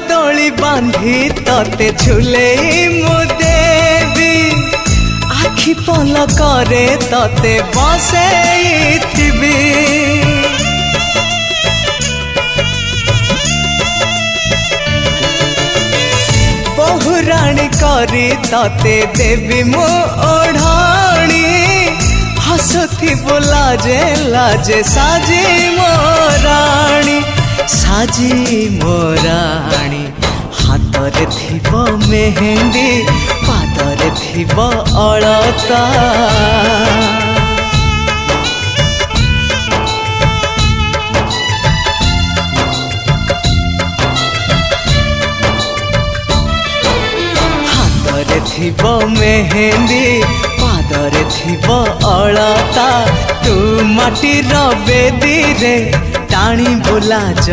दोली बांधी तते झुले मु देवी आखि पल करे तते बसैथिबी बहुराणी करी तते देवी मु ओढ़ाणी हसुथी लाजे लाजे साजी मोराणी साजी मोराणी हाथ थिब मेहंदी पादरे थिब अलता हाथ थिब मेहंदी पादरे थिब अलता तू माटीर बेदी रे टाणी बुलाज।